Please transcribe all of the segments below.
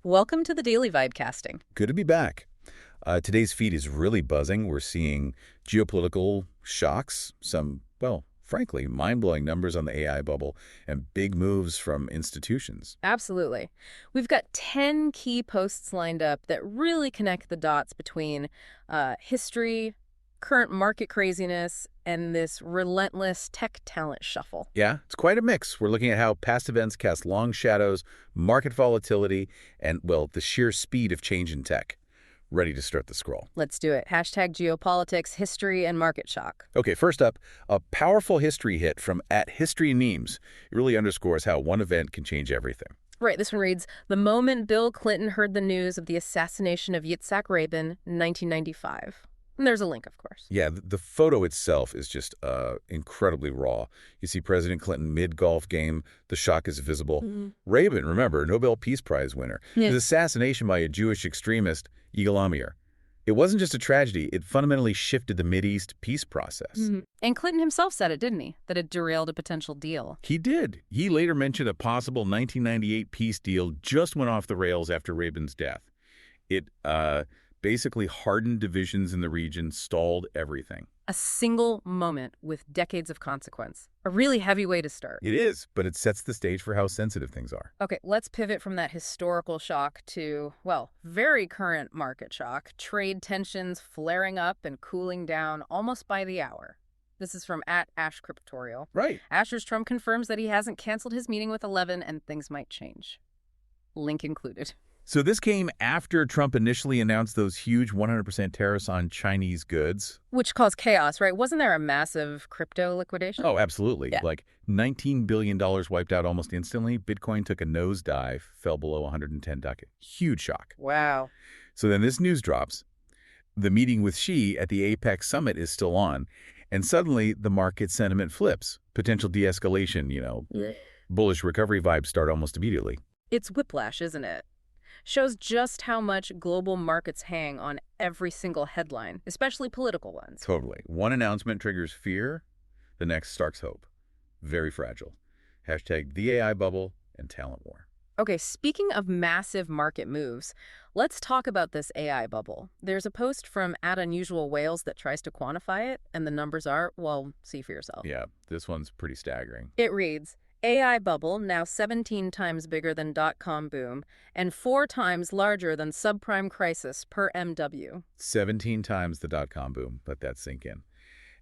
Welcome to the Daily Vibecasting. Good to be back. Today's feed is really buzzing. We're seeing geopolitical shocks, some, well, frankly, mind-blowing numbers on the AI bubble, and big moves from institutions. Absolutely. We've got 10 key posts lined up that really connect the dots between history, current market craziness, and this relentless tech talent shuffle. Yeah, it's quite a mix. We're looking at how past events cast long shadows, market volatility, and, well, the sheer speed of change in tech. Ready to start the scroll. Let's do it. Hashtag geopolitics, history, and market shock. Okay, first up, a powerful history hit from @HistoryMemes. It really underscores how one event can change everything. Right, this one reads, the moment Bill Clinton heard the news of the assassination of Yitzhak Rabin in 1995. And there's a link, of course. Yeah, the photo itself is just incredibly raw. You see President Clinton mid-golf game. The shock is visible. Rabin, remember, Nobel Peace Prize winner. His assassination by a Jewish extremist, Yigal Amir. It wasn't just a tragedy. It fundamentally shifted the Mideast peace process. And Clinton himself said it, didn't he? That it derailed a potential deal. He did. He later mentioned a possible 1998 peace deal just went off the rails after Rabin's death. It basically hardened divisions in the region, stalled everything. A single moment with decades of consequence. A really heavy way to start. It is, but it sets the stage for how sensitive things are. Okay, let's pivot from that historical shock to, well, very current market shock. Trade tensions flaring up and cooling down almost by the hour. This is from @AshCryptorial. Right. Asher's Trump confirms that he hasn't canceled his meeting with 11 and things might change. Link included. So this came after Trump initially announced those huge 100% tariffs on Chinese goods. Which caused chaos, right? Wasn't there a massive crypto liquidation? Oh, absolutely. Yeah. Like $19 billion wiped out almost instantly. Bitcoin took a nosedive, fell below 110 ducat. Huge shock. Wow. So then this news drops. The meeting with Xi at the Apex Summit is still on. And suddenly the market sentiment flips. Potential de-escalation, bullish recovery vibes start almost immediately. It's whiplash, isn't it? Shows just how much global markets hang on every single headline, especially political ones. Totally. One announcement triggers fear, the next sparks hope. Very fragile. Hashtag the AI bubble and talent war. Okay, speaking of massive market moves, let's talk about this AI bubble. There's a post from @UnusualWhales that tries to quantify it, and the numbers are, well, see for yourself. Yeah, this one's pretty staggering. It reads, AI bubble now 17 times bigger than dot-com boom and 4 times larger than subprime crisis per MW. 17 times the dot-com boom. Let that sink in.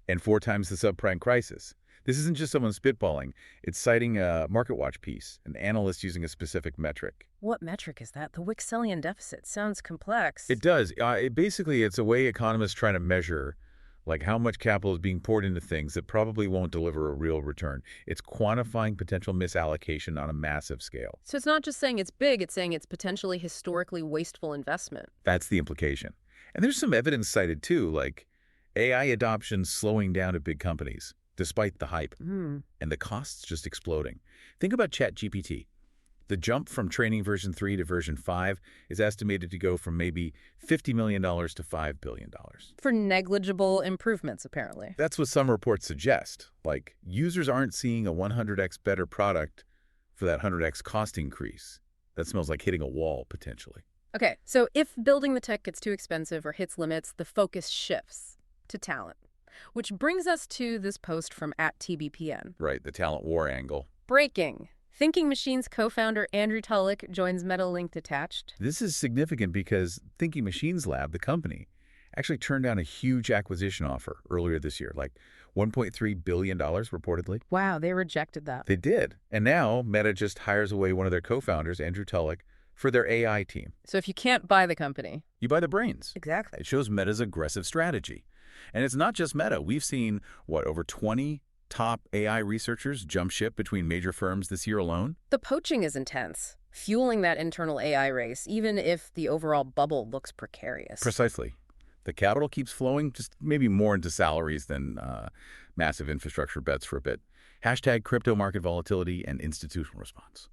And 4 times the subprime crisis. This isn't just someone spitballing. It's citing a MarketWatch piece, an analyst using a specific metric. What metric is that? The Wixellian deficit sounds complex. It does. It's a way economists try to measure like how much capital is being poured into things that probably won't deliver a real return. It's quantifying potential misallocation on a massive scale. So it's not just saying it's big, it's saying it's potentially historically wasteful investment. That's the implication. And there's some evidence cited too, like AI adoption slowing down at big companies, despite the hype, and the costs just exploding. Think about ChatGPT. The jump from training version 3 to version 5 is estimated to go from maybe $50 million to $5 billion. For negligible improvements, apparently. That's what some reports suggest. Like, users aren't seeing a 100x better product for that 100x cost increase. That smells like hitting a wall, potentially. Okay, so if building the tech gets too expensive or hits limits, the focus shifts to talent. Which brings us to this post from @TBPN. Right, the talent war angle. Breaking. Thinking Machines co-founder Andrew Tulloch joins Meta, linked attached. This is significant because Thinking Machines Lab, the company, actually turned down a huge acquisition offer earlier this year, like $1.3 billion reportedly. Wow, they rejected that. They did. And now Meta just hires away one of their co-founders, Andrew Tulloch, for their AI team. So if you can't buy the company... You buy the brains. Exactly. It shows Meta's aggressive strategy. And it's not just Meta. We've seen, over 20 top AI researchers jump ship between major firms this year alone? The poaching is intense, fueling that internal AI race, even if the overall bubble looks precarious. Precisely. The capital keeps flowing, just maybe more into salaries than massive infrastructure bets for a bit. Hashtag crypto market volatility and institutional response.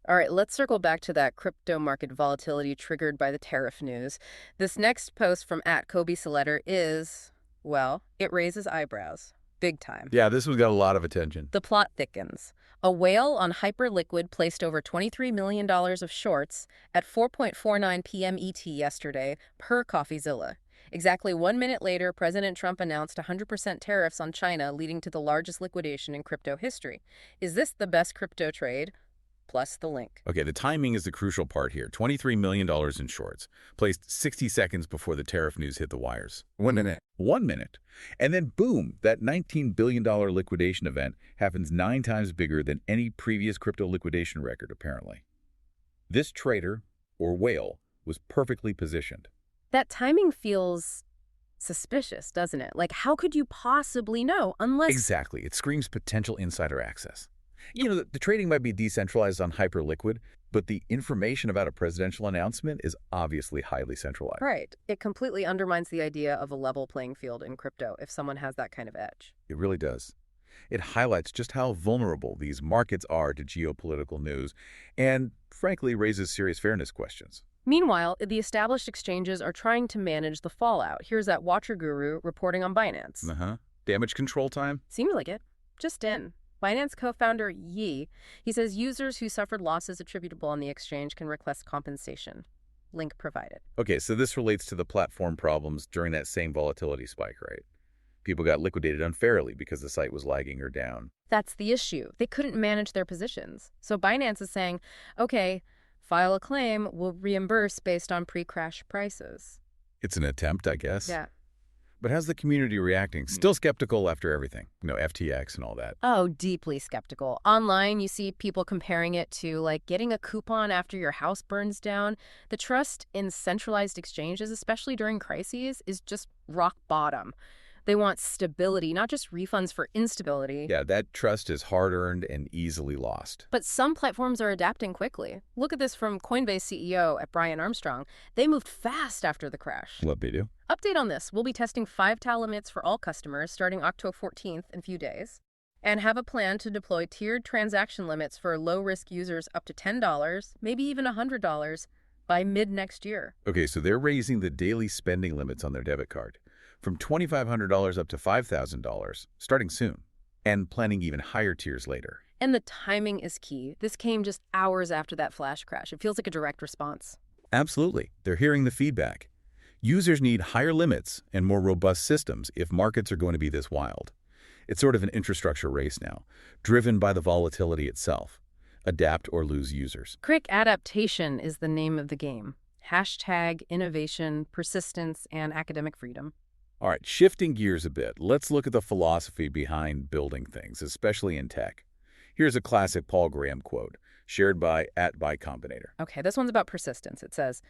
All right, let's circle back to that crypto market volatility triggered by the tariff news. This next post from @KobeSeletter is, well, it raises eyebrows. big time. Yeah, this one's got a lot of attention. The plot thickens. A whale on Hyperliquid placed over $23 million of shorts at 4:49 p.m. ET yesterday, per CoffeeZilla. Exactly 1 minute later, President Trump announced 100% tariffs on China, leading to the largest liquidation in crypto history. Is this the best crypto trade? Plus the link. Okay, the timing is the crucial part here. $23 million in shorts, placed 60 seconds before the tariff news hit the wires. 1 minute. 1 minute. And then boom, that $19 billion liquidation event happens 9 times bigger than any previous crypto liquidation record, apparently. This trader, or whale, was perfectly positioned. That timing feels suspicious, doesn't it? Like, how could you possibly know unless... Exactly. It screams potential insider access. You know, the trading might be decentralized on Hyperliquid, but the information about a presidential announcement is obviously highly centralized. Right. It completely undermines the idea of a level playing field in crypto if someone has that kind of edge. It really does. It highlights just how vulnerable these markets are to geopolitical news and, frankly, raises serious fairness questions. Meanwhile, the established exchanges are trying to manage the fallout. Here's that Watcher Guru reporting on Binance. Damage control time? Seems like it. Just in. Binance co-founder Yi, he says users who suffered losses attributable on the exchange can request compensation. Link provided. Okay, so this relates to the platform problems during that same volatility spike, right? People got liquidated unfairly because the site was lagging or down. That's the issue. They couldn't manage their positions. So Binance is saying, okay, file a claim, we'll reimburse based on pre-crash prices. It's an attempt, I guess. Yeah. But how's the community reacting? Still skeptical after everything. FTX and all that. Oh, deeply skeptical. Online, you see people comparing it to, like, getting a coupon after your house burns down. The trust in centralized exchanges, especially during crises, is just rock bottom. They want stability, not just refunds for instability. Yeah, that trust is hard-earned and easily lost. But some platforms are adapting quickly. Look at this from Coinbase CEO at Brian Armstrong. They moved fast after the crash. What they do? Update on this. We'll be testing 5 TAL limits for all customers starting October 14th in a few days, and have a plan to deploy tiered transaction limits for low-risk users up to $10, maybe even $100, by mid-next year. Okay, so they're raising the daily spending limits on their debit card from $2,500 up to $5,000, starting soon, and planning even higher tiers later. And the timing is key. This came just hours after that flash crash. It feels like a direct response. Absolutely. They're hearing the feedback. Users need higher limits and more robust systems if markets are going to be this wild. It's sort of an infrastructure race now, driven by the volatility itself. Adapt or lose users. Quick adaptation is the name of the game. Hashtag innovation, persistence, and academic freedom. All right, shifting gears a bit, let's look at the philosophy behind building things, especially in tech. Here's a classic Paul Graham quote, shared by @Combinator. Okay, this one's about persistence. It says,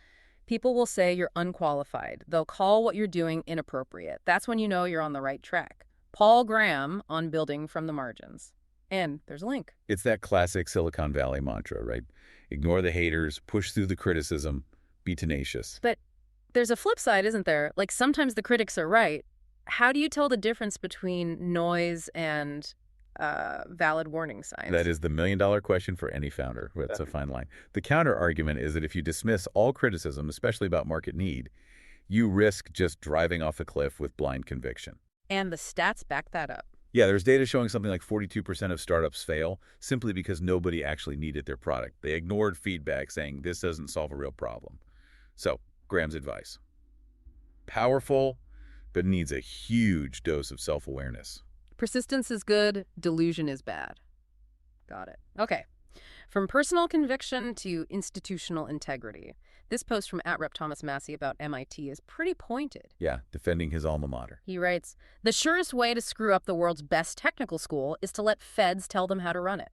people will say you're unqualified. They'll call what you're doing inappropriate. That's when you know you're on the right track. Paul Graham on building from the margins. And there's a link. It's that classic Silicon Valley mantra, right? Ignore the haters, push through the criticism, be tenacious. But there's a flip side, isn't there? Like, sometimes the critics are right. How do you tell the difference between noise and valid warning signs? That is the million-dollar question for any founder. That's a fine line. The counter-argument is that if you dismiss all criticism, especially about market need, you risk just driving off a cliff with blind conviction. And the stats back that up. Yeah, there's data showing something like 42% of startups fail simply because nobody actually needed their product. They ignored feedback saying this doesn't solve a real problem. So, Graham's advice. Powerful, but needs a huge dose of self-awareness. Persistence is good, delusion is bad. Got it. Okay. From personal conviction to institutional integrity. This post from @RepThomasMassie about MIT is pretty pointed. Yeah, defending his alma mater. He writes, the surest way to screw up the world's best technical school is to let feds tell them how to run it.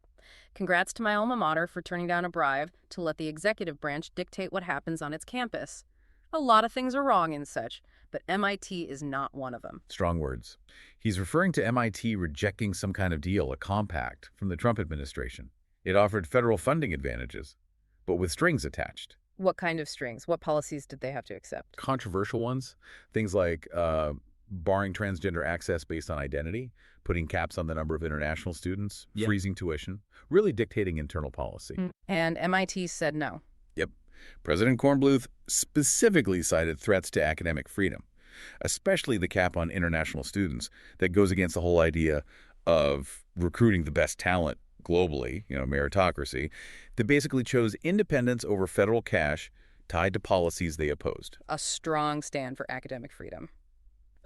Congrats to my alma mater for turning down a bribe to let the executive branch dictate what happens on its campus. A lot of things are wrong and such, but MIT is not one of them. Strong words. He's referring to MIT rejecting some kind of deal, a compact, from the Trump administration. It offered federal funding advantages, but with strings attached. What kind of strings? What policies did they have to accept? Controversial ones. Things like barring transgender access based on identity, putting caps on the number of international students, freezing tuition, really dictating internal policy. And MIT said no. Yep. President Kornbluth specifically cited threats to academic freedom, especially the cap on international students that goes against the whole idea of recruiting the best talent globally, meritocracy. They basically chose independence over federal cash tied to policies they opposed. A strong stand for academic freedom.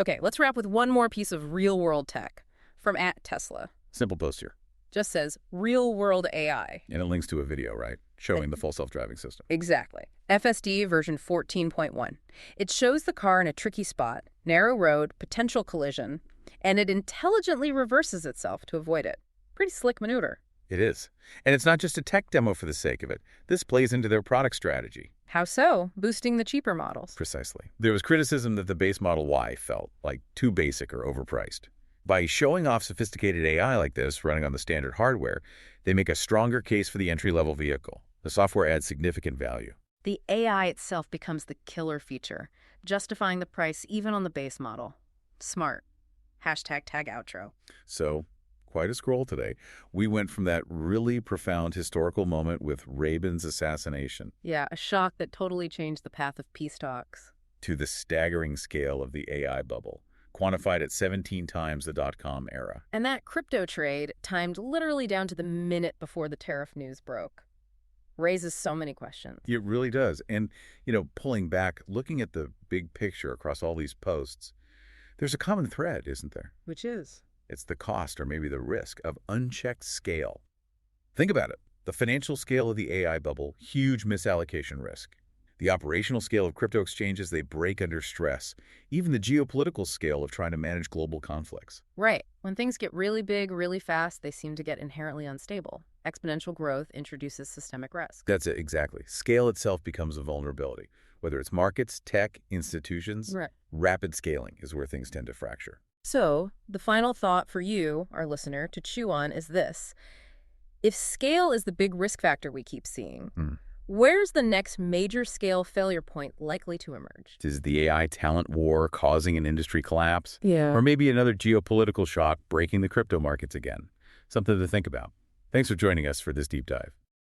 Okay, let's wrap with one more piece of real-world tech from @Tesla. Simple post here. Just says real-world AI. And it links to a video, right? Showing the full self-driving system. Exactly. FSD version 14.1. It shows the car in a tricky spot, narrow road, potential collision, and it intelligently reverses itself to avoid it. Pretty slick maneuver. It is. And it's not just a tech demo for the sake of it. This plays into their product strategy. How so? Boosting the cheaper models. Precisely. There was criticism that the base Model Y felt like too basic or overpriced. By showing off sophisticated AI like this running on the standard hardware, they make a stronger case for the entry-level vehicle. The software adds significant value. The AI itself becomes the killer feature, justifying the price even on the base model. Smart. #tag outro. So, quite a scroll today. We went from that really profound historical moment with Rabin's assassination Yeah, a shock that totally changed the path of peace talks. to the staggering scale of the AI bubble, quantified at 17 times the dot-com era. And that crypto trade, timed literally down to the minute before the tariff news broke, raises so many questions. It really does. And, pulling back, looking at the big picture across all these posts, there's a common thread, isn't there? Which is? It's the cost or maybe the risk of unchecked scale. Think about it. The financial scale of the AI bubble, huge misallocation risk. The operational scale of crypto exchanges, they break under stress. Even the geopolitical scale of trying to manage global conflicts. Right. When things get really big, really fast, they seem to get inherently unstable. Exponential growth introduces systemic risk. That's it, exactly. Scale itself becomes a vulnerability. Whether it's markets, tech, institutions, Right. Rapid scaling is where things tend to fracture. So, the final thought for you, our listener, to chew on is this. If scale is the big risk factor we keep seeing, where's the next major scale failure point likely to emerge? Is the AI talent war causing an industry collapse? Yeah. Or maybe another geopolitical shock breaking the crypto markets again? Something to think about. Thanks for joining us for this deep dive.